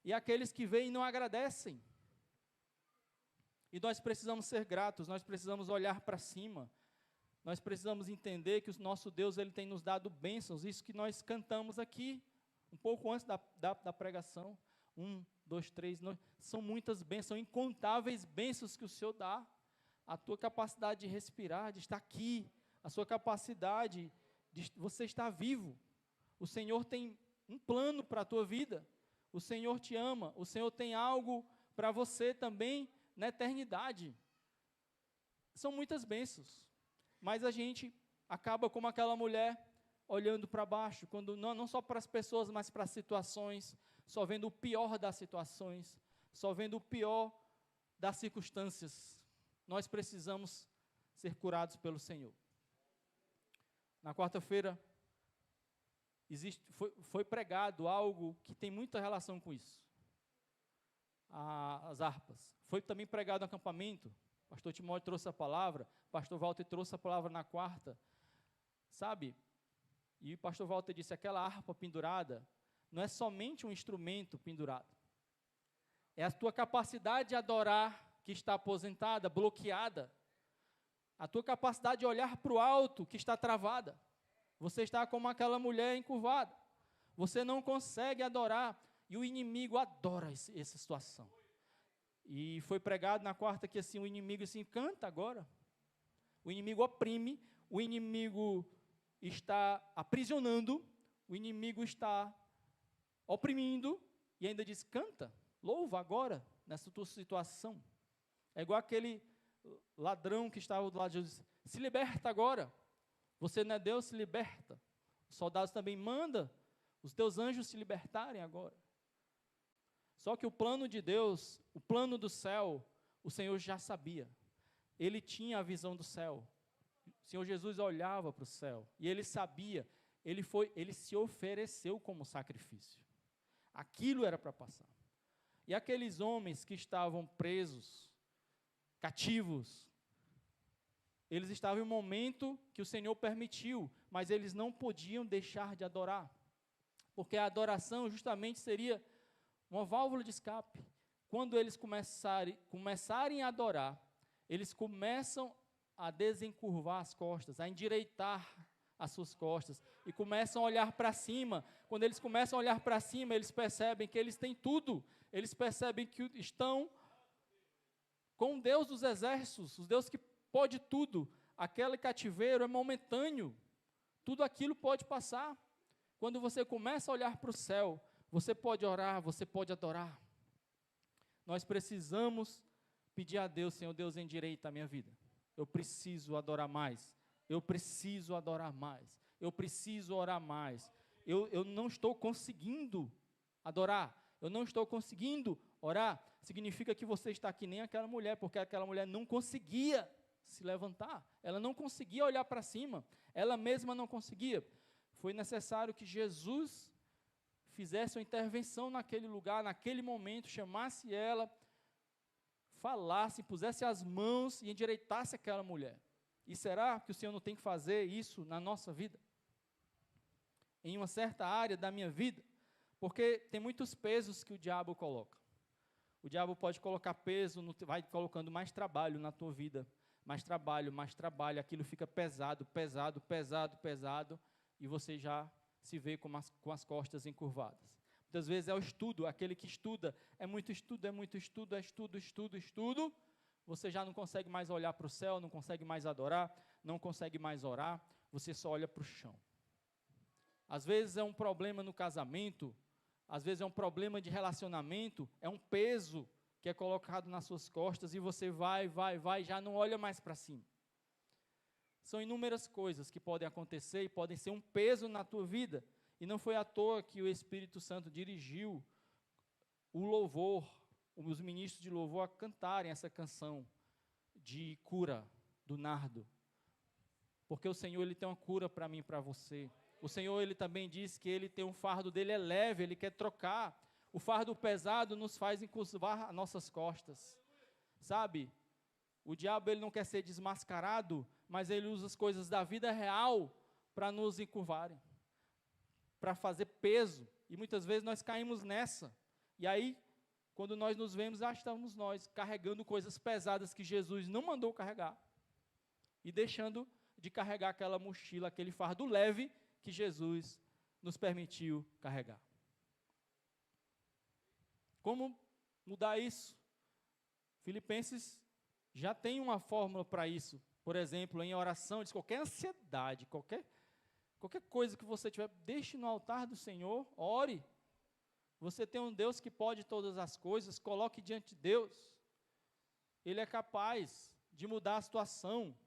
E aqueles que veem não agradecem. E nós precisamos ser gratos, nós precisamos olhar para cima. Nós precisamos entender que o nosso Deus, Ele tem nos dado bênçãos, isso que nós cantamos aqui, um pouco antes da pregação. 1, 2, 3, são muitas bênçãos, são incontáveis bênçãos que o Senhor dá. A tua capacidade de respirar, de estar aqui, a sua capacidade de você estar vivo. O Senhor tem um plano para a tua vida, o Senhor te ama, o Senhor tem algo para você também na eternidade. São muitas bênçãos, mas a gente acaba como aquela mulher, olhando para baixo, quando não só para as pessoas, mas para as situações, só vendo o pior das situações, só vendo o pior das circunstâncias. Nós precisamos ser curados pelo Senhor. Na quarta-feira, foi pregado algo que tem muita relação com isso. As harpas. Foi também pregado no acampamento. O pastor Timóteo trouxe a palavra, o pastor Walter trouxe a palavra na quarta. Sabe? E o pastor Walter disse, aquela harpa pendurada não é somente um instrumento pendurado. É a tua capacidade de adorar que está aposentada, bloqueada. A tua capacidade de olhar para o alto que está travada. Você está como aquela mulher encurvada. Você não consegue adorar. E o inimigo adora essa situação. E foi pregado na quarta que assim, o inimigo assim, canta agora. O inimigo oprime, o inimigo está aprisionando, o inimigo está oprimindo, e ainda diz, canta, louva agora, nessa tua situação. É igual aquele ladrão que estava do lado de Jesus, se liberta agora, você não é Deus, se liberta. Os soldados também mandam os teus anjos se libertarem agora. Só que o plano de Deus, o plano do céu, o Senhor já sabia. Ele tinha a visão do céu. O Senhor Jesus olhava para o céu e ele sabia, ele se ofereceu como sacrifício. Aquilo era para passar. E aqueles homens que estavam presos, cativos, eles estavam em um momento que o Senhor permitiu, mas eles não podiam deixar de adorar, porque a adoração justamente seria uma válvula de escape. Quando eles começarem a adorar, eles começam a desencurvar as costas, a endireitar as suas costas, e começam a olhar para cima. Quando eles começam a olhar para cima, eles percebem que eles têm tudo, eles percebem que estão com o Deus dos exércitos, o Deus que pode tudo. Aquele cativeiro é momentâneo, tudo aquilo pode passar. Quando você começa a olhar para o céu, você pode orar, você pode adorar. Nós precisamos pedir a Deus, Senhor Deus, endireita a minha vida. Eu preciso adorar mais. Eu preciso adorar mais. Eu preciso orar mais. Eu não estou conseguindo adorar. Eu não estou conseguindo orar. Significa que você está aqui nem aquela mulher, porque aquela mulher não conseguia se levantar. Ela não conseguia olhar para cima. Ela mesma não conseguia. Foi necessário que Jesus fizesse uma intervenção naquele lugar, naquele momento, chamasse ela, falasse, pusesse as mãos e endireitasse aquela mulher. E será que o Senhor não tem que fazer isso na nossa vida? Em uma certa área da minha vida? Porque tem muitos pesos que o diabo coloca. O diabo pode colocar peso, vai colocando mais trabalho na tua vida, mais trabalho, aquilo fica pesado, pesado, pesado, pesado, e você já se vê com as costas encurvadas. Muitas vezes é o estudo, aquele que estuda, é muito estudo, você já não consegue mais olhar para o céu, não consegue mais adorar, não consegue mais orar, você só olha para o chão. Às vezes é um problema no casamento, às vezes é um problema de relacionamento, é um peso que é colocado nas suas costas e você vai, já não olha mais para cima. São inúmeras coisas que podem acontecer e podem ser um peso na tua vida. E não foi à toa que o Espírito Santo dirigiu o louvor, os ministros de louvor a cantarem essa canção de cura do nardo. Porque o Senhor, Ele tem uma cura para mim e para você. O Senhor, Ele também diz que Ele tem um fardo dele, é leve, Ele quer trocar. O fardo pesado nos faz encurvar as nossas costas. Sabe? O diabo, ele não quer ser desmascarado, mas ele usa as coisas da vida real para nos encurvarem, para fazer peso. E muitas vezes nós caímos nessa. E aí, quando nós nos vemos, já estamos nós carregando coisas pesadas que Jesus não mandou carregar. E deixando de carregar aquela mochila, aquele fardo leve que Jesus nos permitiu carregar. Como mudar isso? Filipenses já tem uma fórmula para isso. Por exemplo, em oração, diz qualquer ansiedade, qualquer coisa que você tiver, deixe no altar do Senhor, ore. Você tem um Deus que pode todas as coisas, coloque diante de Deus. Ele é capaz de mudar a situação.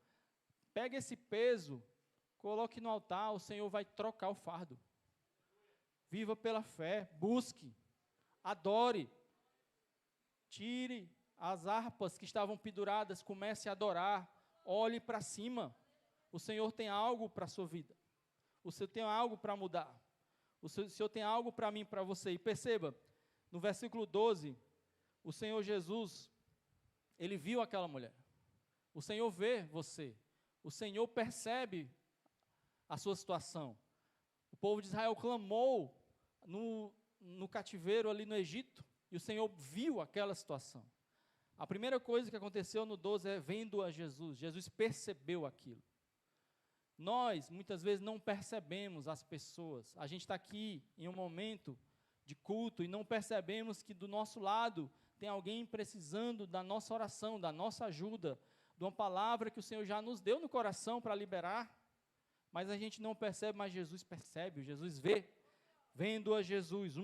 Pegue esse peso, coloque no altar, o Senhor vai trocar o fardo. Viva pela fé, busque, adore, tire as harpas que estavam penduradas, comece a adorar, olhe para cima. O Senhor tem algo para a sua vida. O Senhor tem algo para mudar. O Senhor tem algo para mim, para você. E perceba, no versículo 12, o Senhor Jesus, Ele viu aquela mulher. O Senhor vê você. O Senhor percebe a sua situação. O povo de Israel clamou no cativeiro ali no Egito, e o Senhor viu aquela situação. A primeira coisa que aconteceu no 12 é vendo a Jesus. Jesus percebeu aquilo. Nós, muitas vezes, não percebemos as pessoas. A gente está aqui em um momento de culto e não percebemos que do nosso lado tem alguém precisando da nossa oração, da nossa ajuda, de uma palavra que o Senhor já nos deu no coração para liberar. Mas a gente não percebe, mas Jesus percebe, Jesus vê. Vendo a Jesus,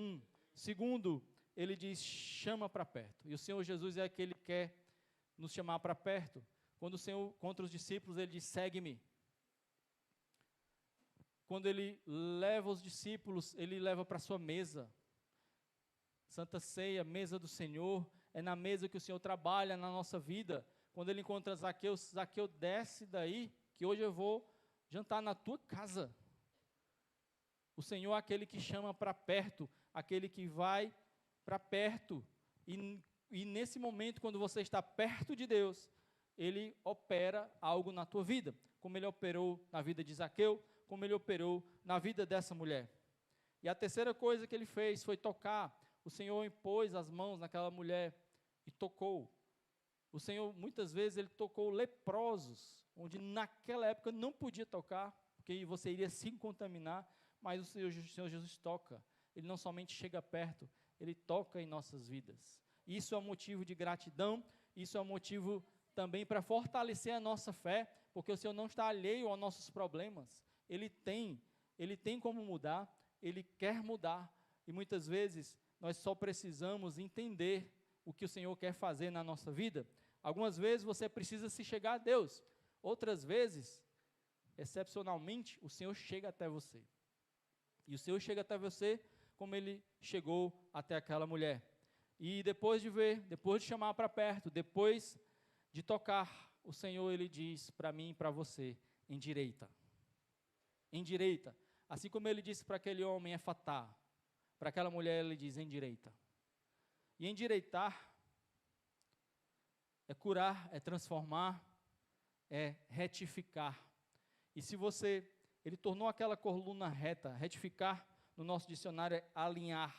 Segundo, ele diz, chama para perto. E o Senhor Jesus é aquele que quer nos chamar para perto. Quando o Senhor, contra os discípulos, ele diz, segue-me. Quando ele leva os discípulos, ele leva para a sua mesa. Santa Ceia, mesa do Senhor, é na mesa que o Senhor trabalha na nossa vida. Quando ele encontra Zaqueu, Zaqueu, desce daí, que hoje eu vou jantar na tua casa. O Senhor é aquele que chama para perto, aquele que vai para perto, e nesse momento, quando você está perto de Deus, Ele opera algo na tua vida, como Ele operou na vida de Zaqueu, como Ele operou na vida dessa mulher. E a terceira coisa que Ele fez foi tocar. O Senhor impôs as mãos naquela mulher e tocou. O Senhor, muitas vezes, Ele tocou leprosos, onde naquela época não podia tocar, porque você iria se contaminar, mas o Senhor Jesus toca. Ele não somente chega perto, Ele toca em nossas vidas. Isso é um motivo de gratidão, isso é um motivo também para fortalecer a nossa fé, porque o Senhor não está alheio aos nossos problemas. Ele tem como mudar, Ele quer mudar, e muitas vezes nós só precisamos entender o que o Senhor quer fazer na nossa vida. Algumas vezes você precisa se chegar a Deus, outras vezes, excepcionalmente, o Senhor chega até você. E o Senhor chega até você como Ele chegou até aquela mulher. E depois de ver, depois de chamar para perto, depois de tocar o Senhor, Ele diz para mim e para você, endireita. Endireita. Assim como Ele disse para aquele homem, efatá, para aquela mulher, Ele diz, endireita. E endireitar é curar, é transformar, é retificar. E se você, Ele tornou aquela coluna reta, retificar, no nosso dicionário é alinhar,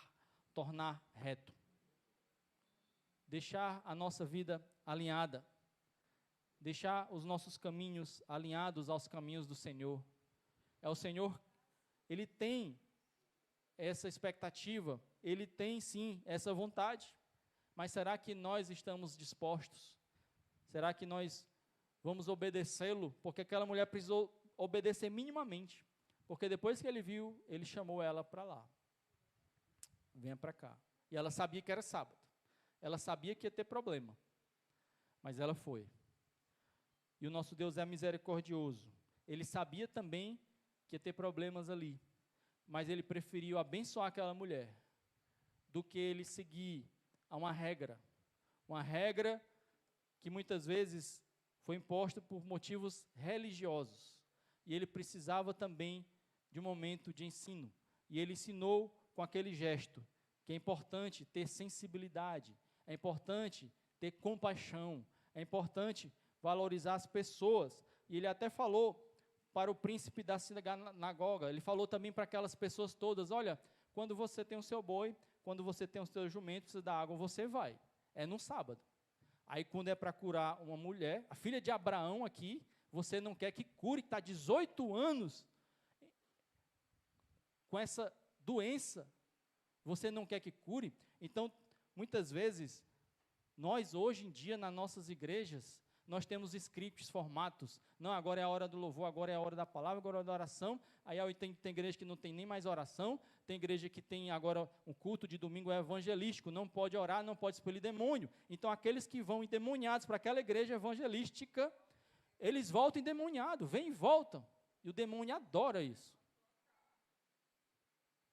tornar reto. Deixar a nossa vida alinhada. Deixar os nossos caminhos alinhados aos caminhos do Senhor. É o Senhor, Ele tem essa expectativa, Ele tem sim essa vontade, mas será que nós estamos dispostos? Será que nós vamos obedecê-lo? Porque aquela mulher precisou obedecer minimamente, porque depois que ele viu, ele chamou ela para lá. Venha para cá. E ela sabia que era sábado, ela sabia que ia ter problema, mas ela foi. E o nosso Deus é misericordioso, Ele sabia também que ia ter problemas ali, mas Ele preferiu abençoar aquela mulher, do que Ele seguir a uma regra que muitas vezes foi imposta por motivos religiosos, e Ele precisava também de um momento de ensino, e Ele ensinou com aquele gesto, que é importante ter sensibilidade, é importante ter compaixão, é importante valorizar as pessoas, e Ele até falou para o príncipe da sinagoga, Ele falou também para aquelas pessoas todas, olha, quando você tem o seu boi, quando você tem o seu jumento, precisa da água, você vai, é no sábado. Aí quando é para curar uma mulher, a filha de Abraão aqui, você não quer que cure, que está 18 anos com essa doença, você não quer que cure? Então, muitas vezes, nós hoje em dia, nas nossas igrejas, nós temos scripts, formatos, não, agora é a hora do louvor, agora é a hora da palavra, agora é a hora da oração, aí tem igreja que não tem nem mais oração, tem igreja que tem agora um culto de domingo evangelístico, não pode orar, não pode expelir demônio, então aqueles que vão endemoniados para aquela igreja evangelística, eles voltam endemoniados, vêm e voltam, e o demônio adora isso.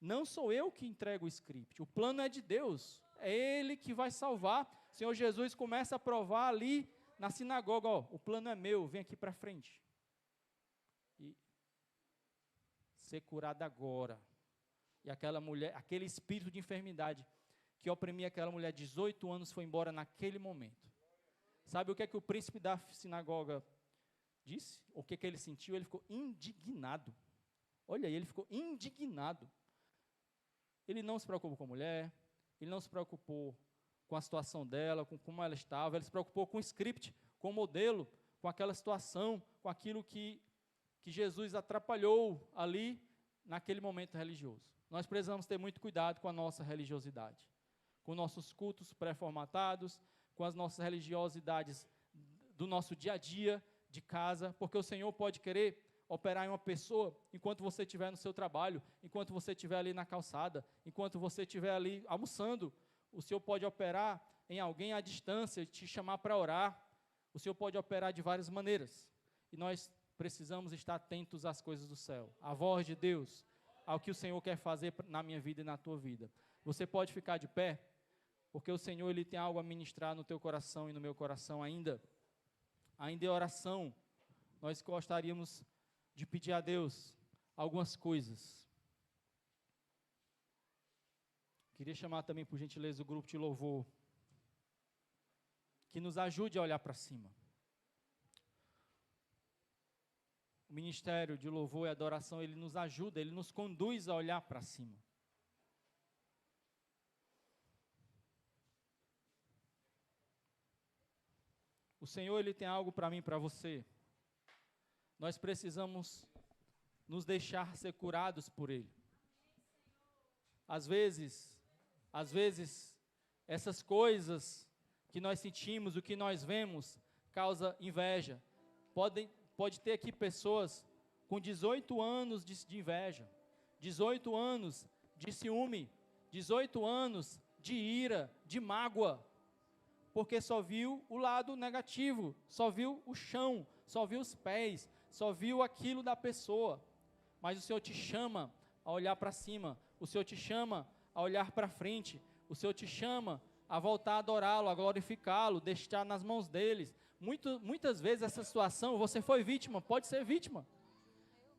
Não sou eu que entrego o script, o plano é de Deus, é Ele que vai salvar. O Senhor Jesus começa a provar ali na sinagoga, ó, o plano é meu, vem aqui para frente. E ser curada agora. E aquela mulher, aquele espírito de enfermidade que oprimia aquela mulher 18 anos foi embora naquele momento. Sabe o que é que o príncipe da sinagoga disse? O que é que ele sentiu? Ele ficou indignado. Olha aí, ele ficou indignado. Ele não se preocupou com a mulher, ele não se preocupou com a situação dela, com como ela estava, ele se preocupou com o script, com o modelo, com aquela situação, com aquilo que Jesus atrapalhou ali naquele momento religioso. Nós precisamos ter muito cuidado com a nossa religiosidade, com nossos cultos pré-formatados, com as nossas religiosidades do nosso dia a dia, de casa, porque o Senhor pode querer operar em uma pessoa enquanto você estiver no seu trabalho, enquanto você estiver ali na calçada, enquanto você estiver ali almoçando. O Senhor pode operar em alguém à distância, te chamar para orar. O Senhor pode operar de várias maneiras. E nós precisamos estar atentos às coisas do céu, à voz de Deus, ao que o Senhor quer fazer na minha vida e na tua vida. Você pode ficar de pé, porque o Senhor Ele tem algo a ministrar no teu coração e no meu coração ainda. Ainda em oração, nós gostaríamos de pedir a Deus algumas coisas. Queria chamar também, por gentileza, o grupo de louvor, que nos ajude a olhar para cima. O ministério de louvor e adoração, ele nos ajuda, ele nos conduz a olhar para cima. O Senhor, Ele tem algo para mim e para você. Nós precisamos nos deixar ser curados por Ele. Às vezes, essas coisas que nós sentimos, o que nós vemos, causa inveja. Pode ter aqui pessoas com 18 anos de inveja, 18 anos de ciúme, 18 anos de ira, de mágoa, porque só viu o lado negativo, só viu o chão, só viu os pés, só viu aquilo da pessoa. Mas o Senhor te chama a olhar para cima, o Senhor te chama a olhar para frente, o Senhor te chama a voltar a adorá-lo, a glorificá-lo, deixar nas mãos deles. Muitas vezes essa situação, você foi vítima, pode ser vítima.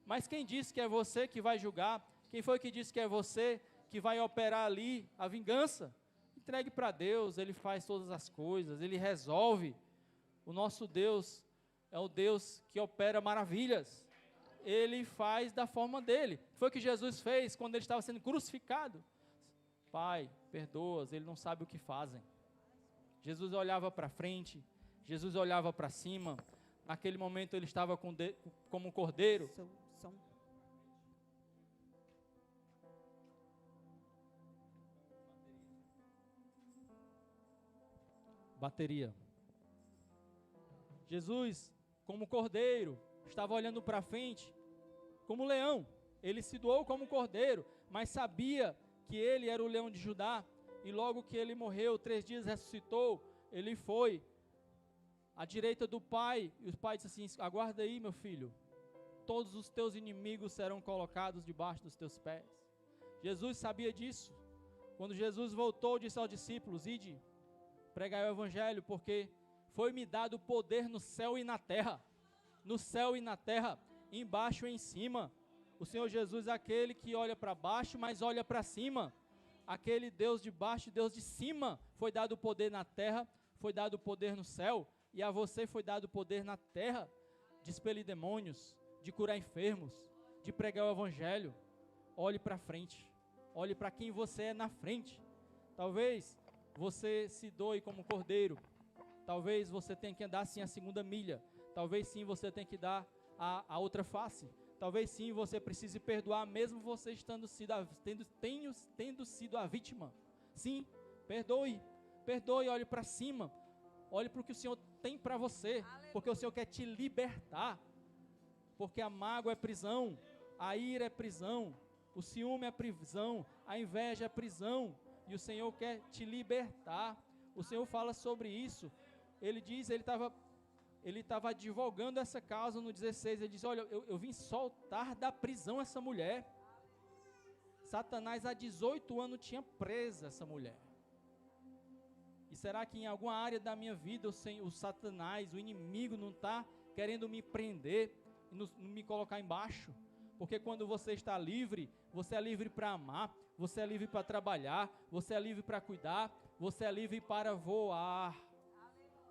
Mas quem disse que é você que vai julgar? Quem foi que disse que é você que vai operar ali a vingança? Entregue para Deus, Ele faz todas as coisas, Ele resolve. O nosso Deus é o Deus que opera maravilhas. Ele faz da forma dele. Foi o que Jesus fez quando ele estava sendo crucificado. Pai, perdoa-os, eles não sabem o que fazem. Jesus olhava para frente, Jesus olhava para cima. Naquele momento ele estava como um cordeiro. Bateria. Jesus, como cordeiro, estava olhando para frente, como leão. Ele se doou como cordeiro, mas sabia que ele era o leão de Judá. E logo que ele morreu, 3 dias ressuscitou, ele foi à direita do Pai. E o Pai disse assim: aguarda aí, meu filho, todos os teus inimigos serão colocados debaixo dos teus pés. Jesus sabia disso. Quando Jesus voltou, disse aos discípulos: ide, pregai o evangelho, porque foi-me dado poder no céu e na terra. No céu e na terra, embaixo e em cima. O Senhor Jesus é aquele que olha para baixo, mas olha para cima. Aquele Deus de baixo, Deus de cima. Foi dado o poder na terra, foi dado o poder no céu. E a você foi dado o poder na terra de expelir demônios, de curar enfermos, de pregar o evangelho. Olhe para frente. Olhe para quem você é na frente. Talvez você se doe como cordeiro. Talvez você tenha que andar assim a 2ª milha. Talvez sim você tenha que dar a outra face. Talvez sim você precise perdoar, mesmo você tendo sido a vítima. Sim, perdoe, olhe para cima. Olhe para o que o Senhor tem para você. Porque o Senhor quer te libertar. Porque a mágoa é prisão, a ira é prisão, o ciúme é prisão, a inveja é prisão. E o Senhor quer te libertar. O Senhor fala sobre isso. Ele diz, ele estava advogando essa causa no 16, ele diz: olha, eu vim soltar da prisão essa mulher. Satanás há 18 anos tinha presa essa mulher. E será que em alguma área da minha vida o Satanás, o inimigo, não está querendo me prender e me colocar embaixo? Porque quando você está livre, você é livre para amar, você é livre para trabalhar, você é livre para cuidar, você é livre para voar.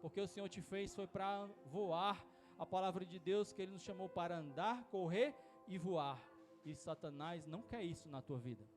Porque o Senhor te fez foi para voar. A palavra de Deus que Ele nos chamou para andar, correr e voar. E Satanás não quer isso na tua vida.